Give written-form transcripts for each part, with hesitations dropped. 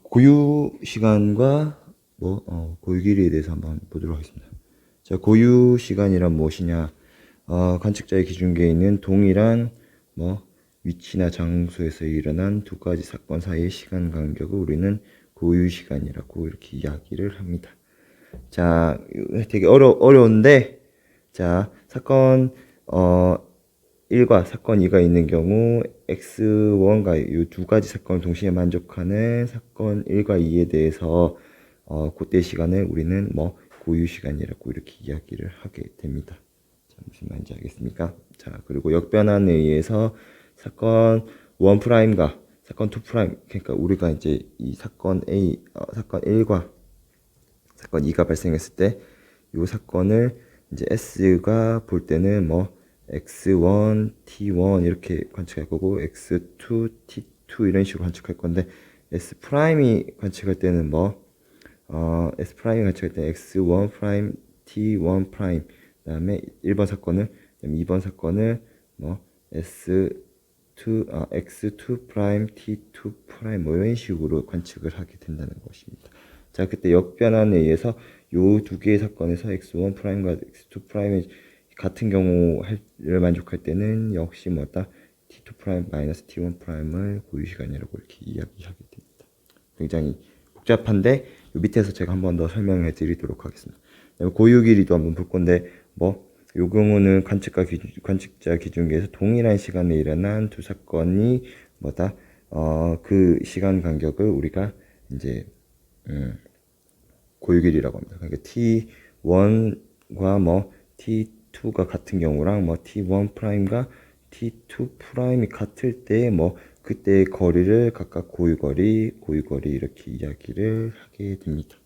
고유 시간과 고유 길이에 대해서 한번 보도록 하겠습니다. 자, 고유 시간이란 무엇이냐? 관측자의 기준계에 있는 동일한 위치나 장소에서 일어난 두 가지 사건 사이의 시간 간격을 우리는 고유 시간이라고 이렇게 이야기를 합니다. 자, 되게 어려운데, 자, 사건 1과 사건 2가 있는 경우 X1과 이 두 가지 사건을 동시에 만족하는 사건 1과 2에 대해서 그때 시간을 우리는 고유 시간이라고 이렇게 이야기를 하게 됩니다. 자, 무슨 말인지 알겠습니까? 자, 그리고 역변환에 의해서 사건 1'과 사건 2', 그러니까 우리가 이제 이 사건 사건 1과 사건 2가 발생했을 때 이 사건을 이제 S가 볼 때는 X1, T1 이렇게 관측할 거고 X2, T2 이런 식으로 관측할 건데 S 프라임이 관측할 때는 S 프라임이 관측할 때 X1 프라임, T1 프라임 그다음에 1번 사건을 그다음에 2번 사건을 X2 프라임, T2 프라임 이런 식으로 관측을 하게 된다는 것입니다. 자, 그때 역변환에 의해서 요 두 개의 사건에서 X1 프라임과 X2 프라임이 같은 경우를 만족할 때는 역시 T2 프라임 마이너스 T1 프라임을 고유 시간이라고 이렇게 이야기하게 됩니다. 굉장히 복잡한데 요 밑에서 제가 한 번 더 설명해 드리도록 하겠습니다. 고유 길이도 한번 볼 건데 요 경우는 관측자 기준계에서 동일한 시간에 일어난 두 사건이 그 시간 간격을 우리가 이제 고유 길이라고 합니다. 그러니까 T1과 T2가 같은 경우랑 T1 프라임과 T2 프라임이 같을 때 그때의 거리를 각각 고유 거리 이렇게 이야기를 하게 됩니다.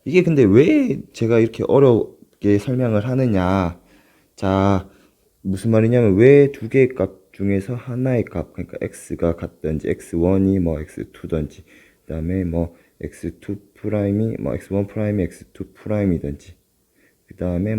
이게 근데 왜 제가 이렇게 어렵게 설명을 하느냐? 자, 무슨 말이냐면 왜 두 개의 값 중에서 하나의 값, 그러니까 x가 같든지 x1이 x2든지 그다음에 x2 프라임이 x1 프라임이 x2 프라임이든지 그다음에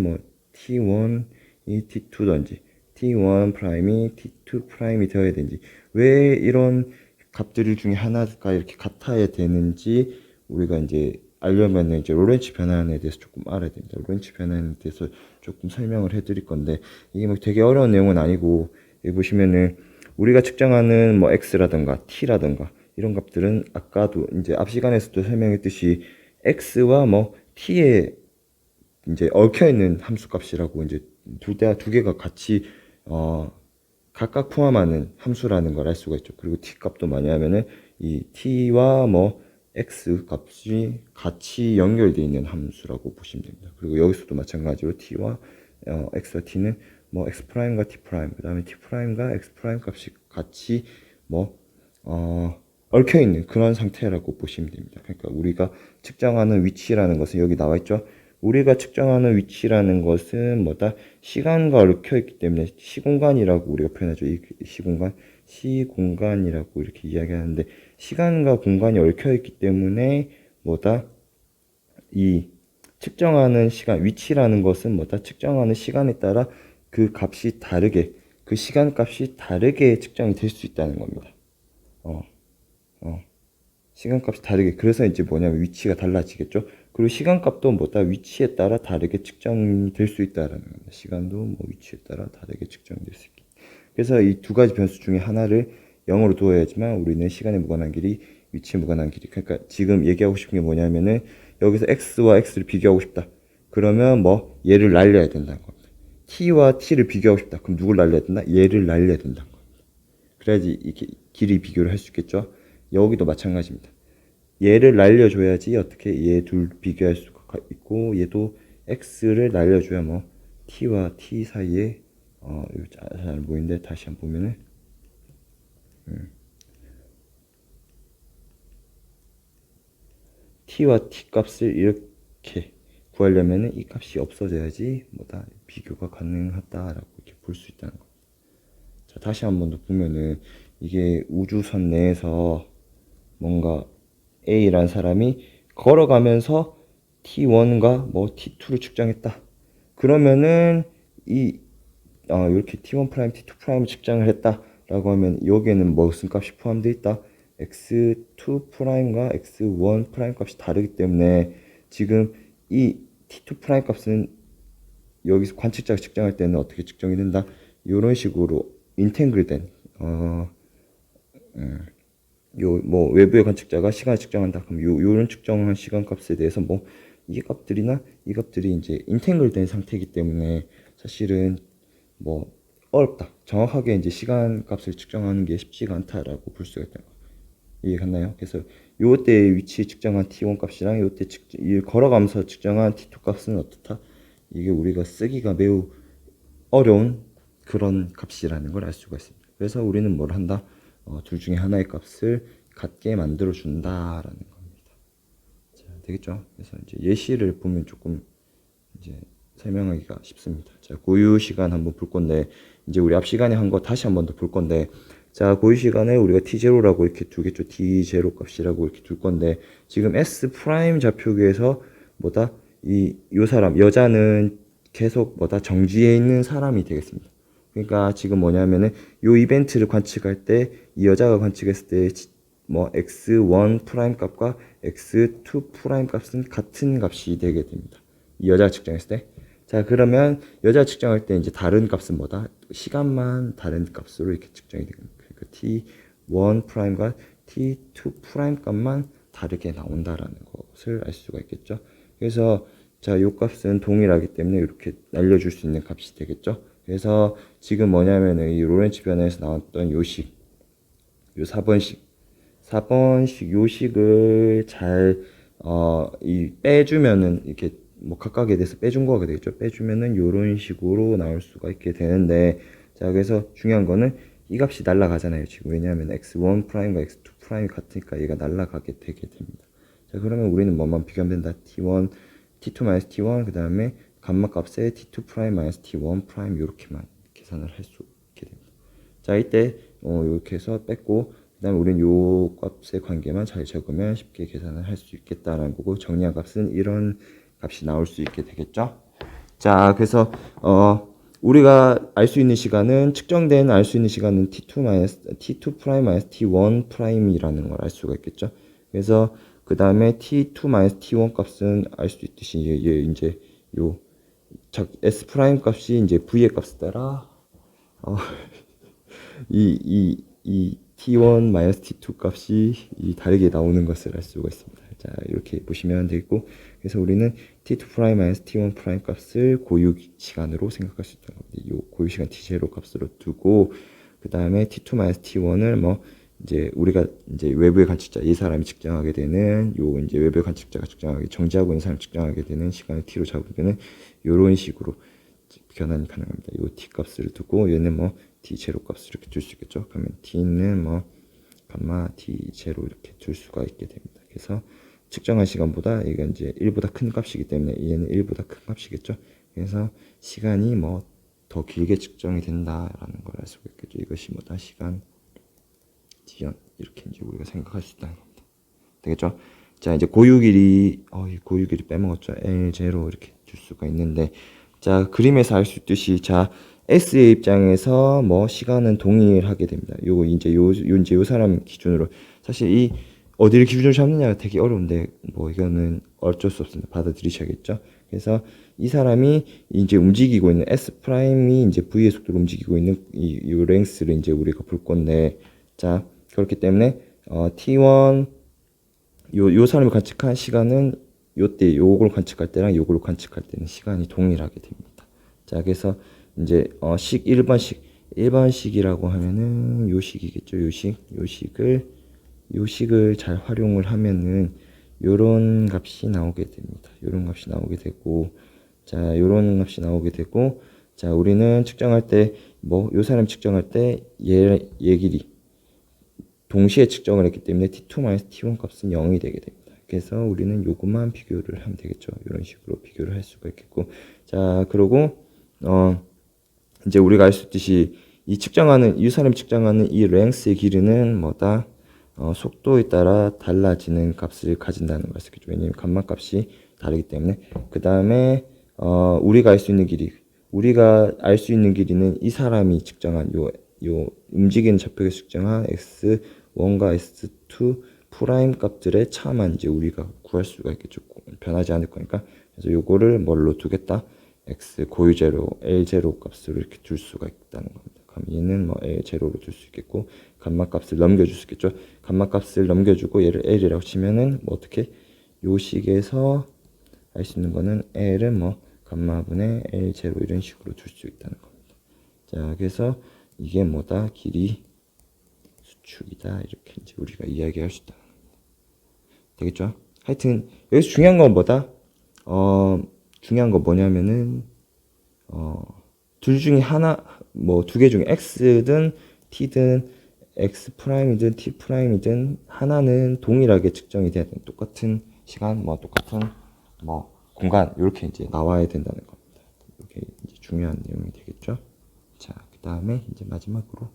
t1이 t2든지 t1 프라임이 t2 프라임이 되어야 되는지 왜 이런 값들 중에 하나가 이렇게 같아야 되는지 우리가 이제 알려면 이제 로렌츠 변환에 대해서 조금 알아야 됩니다. 로렌츠 변환에 대해서 조금 설명을 해드릴 건데 이게 되게 어려운 내용은 아니고 여기 보시면은 우리가 측정하는 x라든가 t라든가 이런 값들은 아까도 이제 앞 시간에서도 설명했듯이 x와 t에 이제 얽혀 있는 함수 값이라고 이제 두 개가 같이 각각 포함하는 함수라는 걸 알 수가 있죠. 그리고 t 값도 많이 하면은 이 t와 x 값이 같이 연결되어 있는 함수라고 보시면 됩니다. 그리고 여기서도 마찬가지로 t와 x와 t는 x 프라임과 t 프라임, 그 다음에 t 프라임과 x 프라임 값이 같이 얽혀 있는 그런 상태라고 보시면 됩니다. 그러니까 우리가 측정하는 위치라는 것은 여기 나와 있죠. 우리가 측정하는 위치라는 것은 시간과 얽혀 있기 때문에 시공간이라고 우리가 표현하죠. 이 시공간이라고 이렇게 이야기하는데 시간과 공간이 얽혀 있기 때문에 이 측정하는 시간, 위치라는 것은 측정하는 시간에 따라 그 값이 다르게, 그 시간 값이 다르게 측정이 될 수 있다는 겁니다. 시간값이 다르게. 그래서 이제 뭐냐면 위치가 달라지겠죠. 그리고 시간값도 위치에 따라 다르게 측정이 될 수 있다라는 겁니다. 시간도 위치에 따라 다르게 측정될 수 있게. 그래서 이 두 가지 변수 중에 하나를 0으로 두어야지만 우리는 시간에 무관한 길이, 위치에 무관한 길이. 그러니까 지금 얘기하고 싶은 게 뭐냐면은 여기서 x와 x를 비교하고 싶다. 그러면 얘를 날려야 된다는 겁니다. t와 t를 비교하고 싶다. 그럼 누굴 날려야 된다? 얘를 날려야 된다는 겁니다. 그래야지 이렇게 길이 비교를 할 수 있겠죠. 여기도 마찬가지입니다. 얘를 날려줘야지 어떻게 얘 둘 비교할 수가 있고 얘도 x를 날려줘야 t와 t 사이에 잘 안 보이는데 다시 한번 보면은 t와 t 값을 이렇게 구하려면은 이 값이 없어져야지 비교가 가능하다라고 이렇게 볼 수 있다는 겁니다. 자, 다시 한번 더 보면은 이게 우주선 내에서 뭔가 A라는 사람이 걸어가면서 T1과 T2를 측정했다. 그러면은 이렇게 T1 프라임, T2 프라임을 측정을 했다. 라고 하면 여기에는 무슨 값이 포함되어 있다? x2 프라임과 x1 프라임 값이 다르기 때문에 지금 이 t2 프라임 값은 여기서 관측자가 측정할 때는 어떻게 측정이 된다? 이런 식으로 인탱글된 요 뭐 외부의 관측자가 시간을 측정한다. 그럼 요런 측정한 시간 값에 대해서 뭐 이 값들이나 이 값들이 이제 인탱글된 상태이기 때문에 사실은 뭐 어렵다. 정확하게 이제 시간 값을 측정하는 게 쉽지가 않다라고 볼 수가 있다. 이해 갔나요? 그래서 요때 위치 측정한 t1 값이랑 요때 걸어가면서 측정한 t2 값은 어떻다? 이게 우리가 쓰기가 매우 어려운 그런 값이라는 걸 알 수가 있습니다. 그래서 우리는 뭘 한다? 둘 중에 하나의 값을 같게 만들어 준다라는 겁니다. 자, 되겠죠? 그래서 이제 예시를 보면 조금 이제 설명하기가 쉽습니다. 자, 고유 시간 한번 볼 건데 이제 우리 앞 시간에 한 거 다시 한번 더 볼 건데 자, 고유 시간에 우리가 t0라고 이렇게 두겠죠. t0 값이라고 이렇게 둘 건데 지금 s 프라임 좌표계에서 뭐다? 요 사람 여자는 계속 뭐다? 정지해 있는 사람이 되겠습니다. 그러니까 지금 뭐냐면은 요 이벤트를 관측할 때 이 여자가 관측했을 때 뭐 x1 프라임 값과 x2 프라임 값은 같은 값이 되게 됩니다. 이 여자가 측정했을 때. 자, 그러면 여자가 측정할 때 이제 다른 값은 뭐다? 시간만 다른 값으로 이렇게 측정이 됩니다. 그러니까 t1 프라임과 t2 프라임 값만 다르게 나온다라는 것을 알 수가 있겠죠. 그래서 자, 요 값은 동일하기 때문에 이렇게 알려줄 수 있는 값이 되겠죠. 그래서 지금 뭐냐면은 이 로렌츠 변화에서 나왔던 요식, 요 4번식 요식을 잘, 빼주면은 이렇게 뭐 각각에 대해서 빼준 거가 되겠죠. 빼주면은 요런 식으로 나올 수가 있게 되는데, 자, 그래서 중요한 거는 이 값이 날라가잖아요. 지금 왜냐하면 x1 프라임과 x2 프라임이 같으니까 얘가 날라가게 되게 됩니다. 자, 그러면 우리는 뭐만 비교하면 된다? t1, t2 마이너스 t1, 그 다음에 감마 값에 t2 프라임 마이너스 t1 프라임 이렇게만 계산을 할 수 있게 됩니다. 자, 이때 이렇게 해서 뺐고 그 다음에 우리는 요 값의 관계만 잘 적으면 쉽게 계산을 할 수 있겠다라는 거고 정리한 값은 이런 값이 나올 수 있게 되겠죠. 자, 그래서 우리가 알 수 있는 시간은 측정된 알 수 있는 시간은 t2 프라임 마이너스 t1 프라임이라는 걸 알 수가 있겠죠. 그래서 그 다음에 t2 마이너스 t1 값은 알 수 있듯이 얘 이제 요 s 프라임 값이 이제 v의 값에 따라 이 t1 마이너스 t2 값이 다르게 나오는 것을 알 수가 있습니다. 자, 이렇게 보시면 되겠고, 그래서 우리는 t2 프라임 마이너스 t1 프라임 값을 고유 시간으로 생각할 수 있다는 겁니다. 이 고유 시간 t0 값으로 두고, 그 다음에 t2 마이너스 t1을 뭐 이제 우리가 이제 외부의 관측자 이 사람이 측정하게 되는 요 이제 외부의 관측자가 측정하게 정지하고 있는 사람이 측정하게 되는 시간을 t로 잡으면은 요런 식으로 변환이 가능합니다. 요 t 값을 두고 얘는 뭐 t0 값을 이렇게 둘 수 있겠죠. 그러면 t는 뭐 감마 t0 이렇게 둘 수가 있게 됩니다. 그래서 측정한 시간보다 이건 이제 1보다 큰 값이기 때문에 얘는 1보다 큰 값이겠죠. 그래서 시간이 뭐 더 길게 측정이 된다라는 걸 알 수가 있겠죠. 이것이 뭐다? 시간 지연 이렇게 이제 우리가 생각할 수 있다는 겁니다. 되겠죠? 자, 이제 고유 길이 고유 길이 빼먹었죠. L0 이렇게 줄 수가 있는데 자, 그림에서 알 수 있듯이 자, S의 입장에서 뭐 시간은 동일하게 됩니다. 요거 이제 요 사람 기준으로 사실 이 어디를 기준으로 잡느냐가 되게 어려운데 뭐 이거는 어쩔 수 없습니다. 받아들이셔야겠죠. 그래서 이 사람이 이제 움직이고 있는 S 프라임이 이제 V의 속도로 움직이고 있는 이 랭스를 이제 우리가 볼 건데 자, 그렇기 때문에 T1 요 사람이 관측한 시간은 요때 요걸 관측할 때랑 요걸 관측할 때는 시간이 동일하게 됩니다. 자, 그래서 이제 1번식이라고 하면은 요식이겠죠. 요식을 잘 활용을 하면은 요런 값이 나오게 됩니다. 요런 값이 나오게 되고 자, 요런 값이 나오게 되고 자, 우리는 측정할 때 뭐 요 사람 측정할 때 얘 길이 동시에 측정을 했기 때문에 t2-t1 값은 0이 되게 됩니다. 그래서 우리는 요것만 비교를 하면 되겠죠. 이런 식으로 비교를 할 수가 있겠고 자, 그리고 이제 우리가 알 수 있듯이 이 사람이 측정하는 이 랭스의 길이는 뭐다? 속도에 따라 달라지는 값을 가진다는 걸 알 수 있겠죠. 왜냐면 감마 값이 다르기 때문에. 그 다음에 우리가 알 수 있는 길이는 이 사람이 측정한 요 요 움직이는 좌표에 측정한 x1과 x2 프라임 값들의 차만 이제 우리가 구할 수가 있겠죠. 변하지 않을 거니까. 그래서 요거를 뭘로 두겠다? x 고유제로 l0 값으로 이렇게 둘 수가 있다는 겁니다. 그럼 얘는 뭐 l0로 둘 수 있겠고, 감마 값을 넘겨줄 수 있겠죠. 감마 값을 넘겨주고 얘를 l이라고 치면은 뭐 어떻게 요 식에서 알 수 있는 거는 l은 뭐 감마분의 l0 이런 식으로 둘 수 있다는 겁니다. 자, 그래서 이게 뭐다? 길이 수축이다. 이렇게 이제 우리가 이야기할 수 있다. 되겠죠? 하여튼 여기서 중요한 건 뭐다? 중요한 건 뭐냐면은 둘 중에 하나, 뭐 두 개 중에 x든 t든 x 프라임이든 t 프라임이든 하나는 동일하게 측정이 돼야 되는, 똑같은 시간, 뭐 똑같은 뭐 공간, 이렇게 이제 나와야 된다는 겁니다. 이게 이제 중요한 내용이 되겠죠. 자, 그 다음에 이제 마지막으로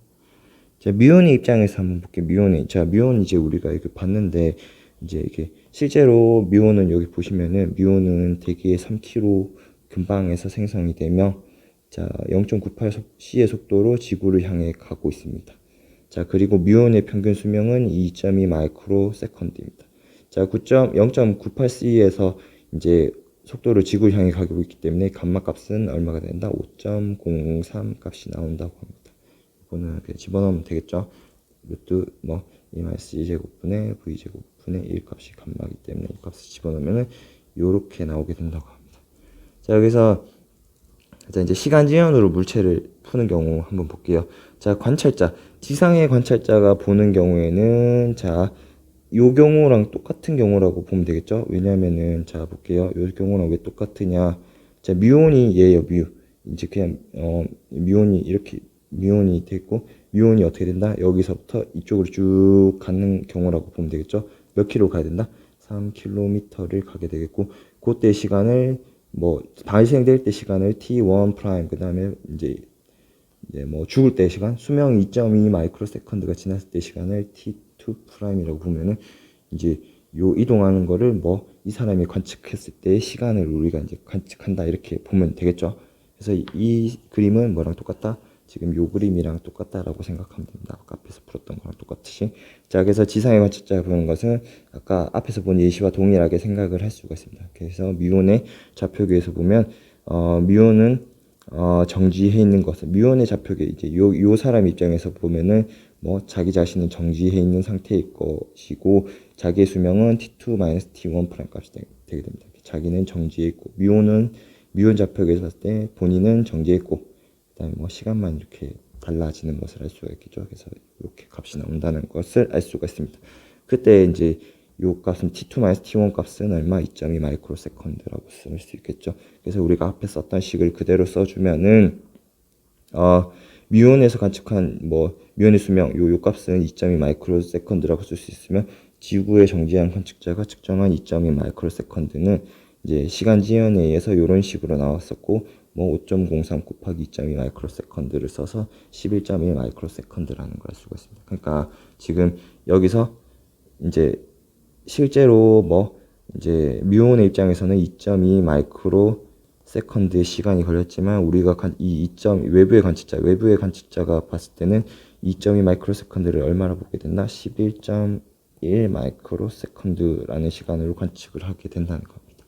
자, 미온의 입장에서 한번 볼게요. 미온의. 자, 미온 이제 우리가 이렇게 봤는데, 이제 이게 실제로 미온은 여기 보시면은 미온은 대기의 3km 근방에서 생성이 되며, 자, 0.98c의 속도로 지구를 향해 가고 있습니다. 자, 그리고 미온의 평균 수명은 2.2 마이크로 세컨드입니다. 자, 0.98c에서 이제 속도로 지구를 향해 가고 있기 때문에 감마 값은 얼마가 된다? 5.003 값이 나온다고 합니다. 이거는 그냥 집어넣으면 되겠죠. 루트 뭐 2-2제곱분의 v제곱분의 1 값이 감마기 때문에 이 값을 집어넣으면은 요렇게 나오게 된다고 합니다. 자, 여기서 이제 시간 지연으로 물체를 푸는 경우 한번 볼게요. 자, 관찰자, 지상의 관찰자가 보는 경우에는 자, 요 경우랑 똑같은 경우라고 보면 되겠죠. 왜냐면은 자, 볼게요. 요 경우랑 왜 똑같으냐? 자, 뮤온이 얘예요. 뮤. 이제 그냥 뮤온이 이렇게 뮤온이 됐고, 뮤온이 어떻게 된다? 여기서부터 이쪽으로 쭉 가는 경우라고 보면 되겠죠. 몇 킬로 가야 된다? 3km를 가게 되겠고, 그때 시간을 뭐 발생될 때 시간을 t1 프라임, 그 다음에 이제 뭐 죽을 때 시간, 수명 2.2 마이크로 세컨드가 지났을 때 시간을 t2 프라임이라고 보면은 이제 요 이동하는 거를 뭐 이 사람이 관측했을 때의 시간을 우리가 이제 관측한다, 이렇게 보면 되겠죠. 그래서 이 그림은 뭐랑 똑같다? 지금 요 그림이랑 똑같다라고 생각하면 됩니다. 아까 앞에서 풀었던 거랑 똑같이. 자, 그래서 지상의 관측자가 보는 것은 아까 앞에서 본 예시와 동일하게 생각을 할 수가 있습니다. 그래서 뮤온의 좌표계에서 보면 뮤온은 정지해 있는 것은, 뮤온의 좌표계, 이제 요 사람 입장에서 보면은 뭐 자기 자신은 정지해 있는 상태일 것이고, 자기의 수명은 t2-t1 프라임 값이 되게 됩니다. 자기는 정지해 있고, 뮤온 좌표계에서 봤을 때 본인은 정지해 있고, 그다음에 뭐 시간만 이렇게 달라지는 것을 알 수가 있겠죠. 그래서 이렇게 값이 나온다는 것을 알 수가 있습니다. 그때 이제 요 값은 t2-t1 값은 얼마? 2.2 마이크로 세컨드라고 쓸 수 있겠죠. 그래서 우리가 앞에 썼던 식을 그대로 써주면은 뮤온에서 관측한 뭐 뮤온의 수명 요 값은 2.2 마이크로 세컨드라고 쓸 수 있으면, 지구의 정지한 관측자가 측정한 2.2 마이크로 세컨드는 이제 시간 지연에 의해서 이런 식으로 나왔었고, 뭐 5.03 곱하기 2.2 마이크로 세컨드를 써서 11.1 마이크로 세컨드라는 걸 알 수가 있습니다. 그러니까 지금 여기서 이제 실제로 뭐 이제 뮤온의 입장에서는 2.2 마이크로 세컨드의 시간이 걸렸지만, 우리가 이 2점 외부의 관측자가 봤을 때는 2.2 마이크로 세컨드를 얼마나 보게 됐나? 11.1 마이크로 세컨드라는 시간으로 관측을 하게 된다는 겁니다.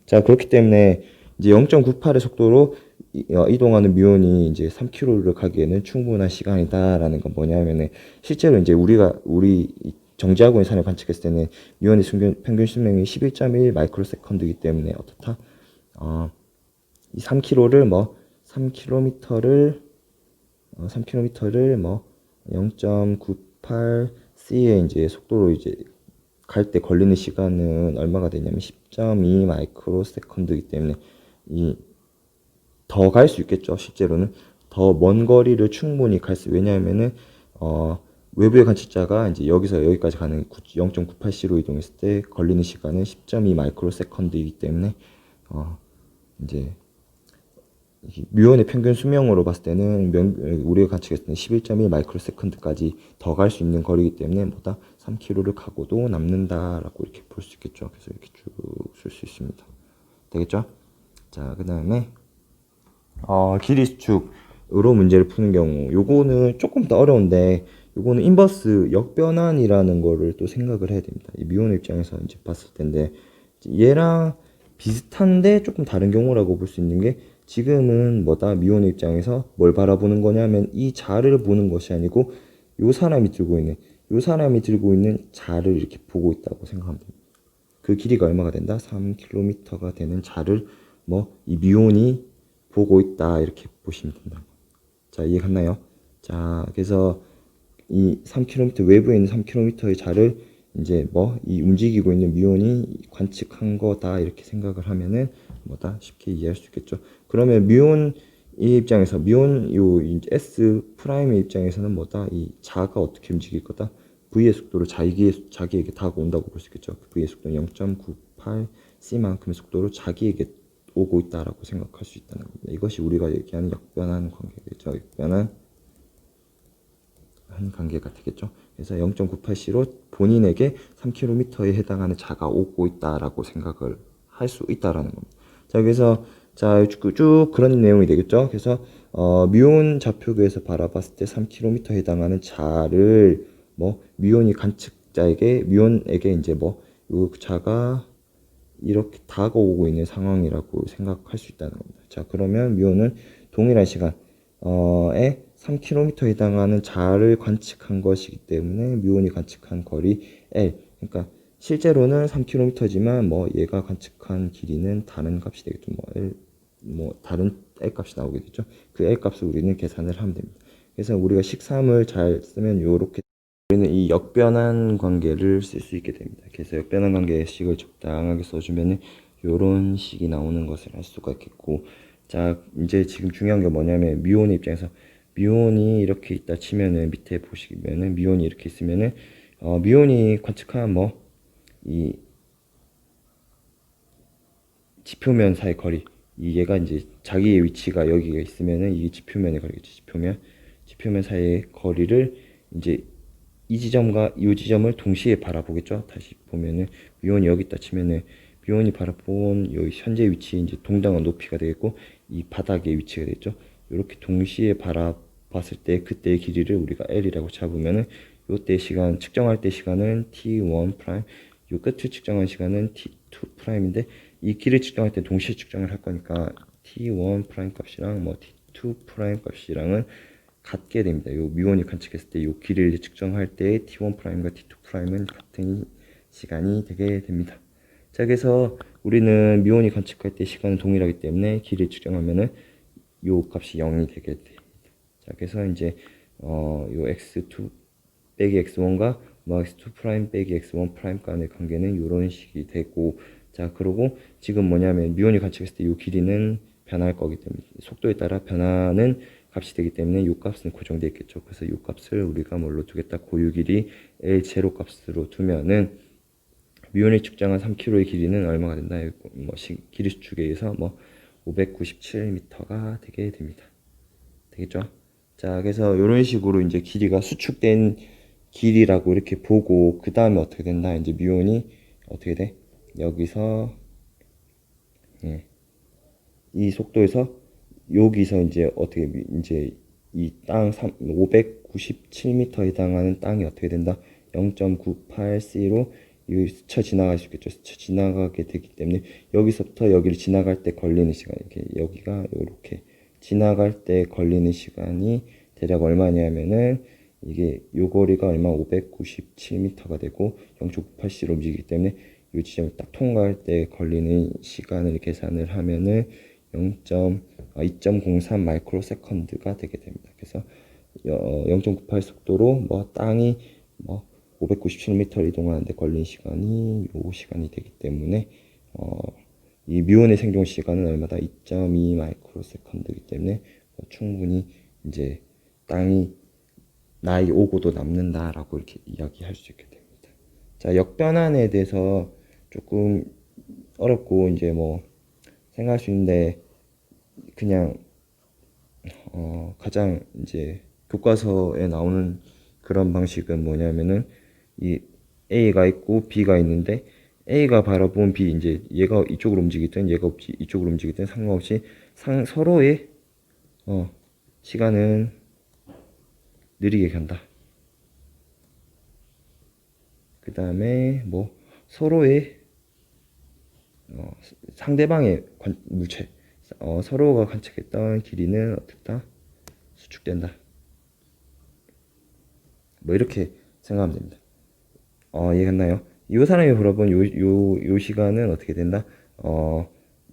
자, 그렇기 때문에 이제 0.98의 속도로 이동하는 뮤온이 이제 3km를 가기에는 충분한 시간이다라는 건 뭐냐면은, 실제로 이제 우리 정지하고 있는 사람을 관측했을 때는 뮤온의 평균 수명이 11.1 마이크로 세컨드이기 때문에 어떻다? 이 3km를 뭐 3km를 뭐 0.98c의 이제 속도로 이제 갈 때 걸리는 시간은 얼마가 되냐면 10.2 마이크로 세컨드이기 때문에 더 갈 수 있겠죠. 실제로는 더 먼 거리를 충분히 갈 수, 왜냐하면은 외부의 관측자가 이제 여기서 여기까지 가는 0.98c로 이동했을 때 걸리는 시간은 10.2 마이크로 세컨드이기 때문에 이제 뮤온의 평균 수명으로 봤을 때는 우리가 관측했을 때는 11.1 마이크로 세컨드까지 더 갈 수 있는 거리이기 때문에 보다 3km를 가고도 남는다라고 이렇게 볼 수 있겠죠. 그래서 이렇게 쭉 쓸 수 있습니다. 되겠죠? 자, 그 다음에 길이 수축. 문제를 푸는 경우, 요거는 조금 더 어려운데, 요거는 인버스 역변환이라는 거를 또 생각을 해야 됩니다. 이 미혼의 입장에서 이제 봤을 텐데, 얘랑 비슷한데 조금 다른 경우라고 볼 수 있는 게, 지금은 뭐다, 미혼의 입장에서 뭘 바라보는 거냐면 이 자를 보는 것이 아니고 요 사람이 들고 있는 자를 이렇게 보고 있다고 생각하면 됩니다. 그 길이가 얼마가 된다? 3km가 되는 자를 뭐 이 미혼이 보고 있다, 이렇게 보시면 된다. 자, 이해갔나요? 자, 그래서 이 3km 외부에 있는 3km의 자를 이제 뭐 이 움직이고 있는 미온이 관측한 거다, 이렇게 생각을 하면은 뭐다 쉽게 이해할 수 있겠죠. 그러면 미온 이 입장에서 미온 요 S 프라임의 입장에서는 뭐다, 이 자가 어떻게 움직일 거다, V의 속도로 자기에게 다가온다고 볼 수 있겠죠. V의 속도는 0.98 C만큼의 속도로 자기에게 오고 있다라고 생각할 수 있다는 겁니다. 이것이 우리가 얘기하는 역변한 관계겠죠. 역변한 한 관계가 되겠죠. 그래서 0.98C로 본인에게 3km에 해당하는 자가 오고 있다라고 생각을 할 수 있다라는 겁니다. 자, 그래서 자, 쭉 그런 내용이 되겠죠. 그래서 미온 좌표계에서 바라봤을 때 3km에 해당하는 자를 뭐 미온이 관측자에게 미온에게 이제 뭐 요 자가 이렇게 다가오고 있는 상황이라고 생각할 수 있다는 겁니다. 자, 그러면 미온은 동일한 시간에 3km에 해당하는 자를 관측한 것이기 때문에 미온이 관측한 거리 L, 그러니까 실제로는 3km지만 뭐 얘가 관측한 길이는 다른 값이 되겠죠. 뭐 L, 뭐 다른 L 값이 나오게 되죠. 그 L 값을 우리는 계산을 하면 됩니다. 그래서 우리가 식삼을 잘 쓰면 요렇게 우리는 이 역변환 관계를 쓸 수 있게 됩니다. 그래서 역변환 관계의 식을 적당하게 써주면 이런 식이 나오는 것을 알 수가 있겠고, 자, 이제 지금 중요한 게 뭐냐면 미온의 입장에서 미온이 이렇게 있다 치면은 밑에 보시면은 미온이 이렇게 있으면은 미온이 관측한 뭐 이 지표면 사이 거리, 이 얘가 이제 자기의 위치가 여기가 있으면은 이 지표면의 거리겠죠. 지표면 사이의 거리를 이제 이 지점과 이 지점을 동시에 바라보겠죠. 다시 보면은 미온이 여기 있다 치면은 미온이 바라본 여기 현재 위치 이제 동당한 높이가 되겠고, 이 바닥의 위치가 되겠죠. 이렇게 동시에 바라봤을 때 그때의 길이를 우리가 L이라고 잡으면은 요때 시간 측정할 때 시간은 T1 프라임, 요 끝을 측정한 시간은 T2 프라임인데 이 길을 측정할 때 동시에 측정을 할 거니까 T1 프라임 값이랑 뭐 T2 프라임 값이랑은 같게 됩니다. 요 미온이 관측했을 때 요 길이를 측정할 때 T1 프라임과 T2 프라임은 같은 시간이 되게 됩니다. 자, 그래서 우리는 미온이 관측할 때 시간은 동일하기 때문에 길이를 측정하면은 요 값이 0이 되게 됩니다. 자, 그래서 이제 요 x2 빼기 x1과 뭐 x2 프라임 빼기 x1 프라임 간의 관계는 이런 식이 되고, 자, 그리고 지금 뭐냐면 미온이 관측했을 때 요 길이는 변할 거기 때문에 속도에 따라 변하는 값이 되기 때문에 요 값은 고정되어 있겠죠. 그래서 요 값을 우리가 뭘로 두겠다, 고유 길이 L0 값으로 두면은 미온이 측정한 3km의 길이는 얼마가 된다, 뭐 길이 수축에 의해서 뭐 597m가 되게 됩니다. 되겠죠? 자, 그래서 이런 식으로 이제 길이가 수축된 길이라고 이렇게 보고, 그 다음에 어떻게 된다, 이제 미온이 어떻게 돼? 여기서 이 속도에서 여기서 이제 어떻게 이제 이 땅 597m에 해당하는 땅이 어떻게 된다? 0.98C로 스쳐 지나갈 수 있겠죠. 스쳐 지나가게 되기 때문에 여기서부터 여기를 지나갈 때 걸리는 시간, 이렇게 여기가 이렇게 지나갈 때 걸리는 시간이 대략 얼마냐면은 이게 요 거리가 얼마, 597m가 되고 0.98C로 움직이기 때문에 이 지점을 딱 통과할 때 걸리는 시간을 계산을 하면은 2.03 마이크로 세컨드가 되게 됩니다. 그래서 0.98 속도로 뭐 땅이 뭐 597m를 이동하는데 걸린 시간이 요 시간이 되기 때문에 이 미온의 생존 시간은 얼마다, 2.2 마이크로 세컨드이기 때문에 충분히 이제 땅이 나에게 오고도 남는다라고 이렇게 이야기할 수 있게 됩니다. 자, 역변환에 대해서 조금 어렵고 이제 뭐 생각할 수 있는데, 그냥 가장 이제 교과서에 나오는 그런 방식은 뭐냐면은 이 A가 있고 B가 있는데 A가 바라본 B, 이제 얘가 이쪽으로 움직이든 얘가 이쪽으로 움직이든 상관없이 서로의 시간은 느리게 간다. 그 다음에 뭐 서로의 상대방의 물체, 서로가 관측했던 길이는 어떻다? 수축된다. 뭐 이렇게 생각하면 됩니다. 이해갔나요? 이 사람이 바라본 요 시간은 어떻게 된다?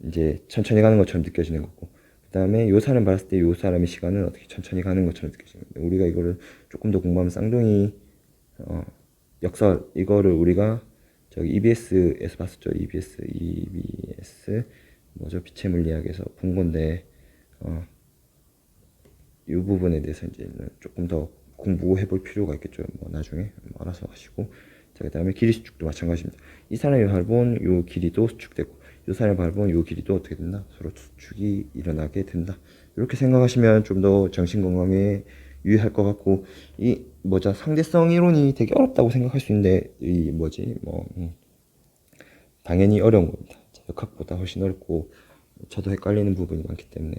이제 천천히 가는 것처럼 느껴지는 거고, 그 다음에 요 사람 봤을 때 요 사람의 시간은 어떻게 천천히 가는 것처럼 느껴지는 거고, 우리가 이거를 조금 더 공부하면 쌍둥이 역설, 이거를 우리가 저기 EBS에서 봤었죠. EBS 뭐죠? 빛의 물리학에서 본 건데, 이 부분에 대해서 이제 조금 더 공부해 볼 필요가 있겠죠. 뭐 나중에 알아서 하시고. 자, 그 다음에 길이 수축도 마찬가지입니다. 이 사람이 밟은 요 길이도 수축되고, 이 사람이 밟은 요 길이도 어떻게 된다? 서로 수축이 일어나게 된다. 이렇게 생각하시면 좀 더 정신 건강에 유의할 것 같고, 이 뭐죠? 상대성 이론이 되게 어렵다고 생각할 수 있는데, 이 뭐지? 당연히 어려운 겁니다. 역학보다 훨씬 어렵고, 저도 헷갈리는 부분이 많기 때문에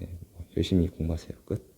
열심히 공부하세요. 끝.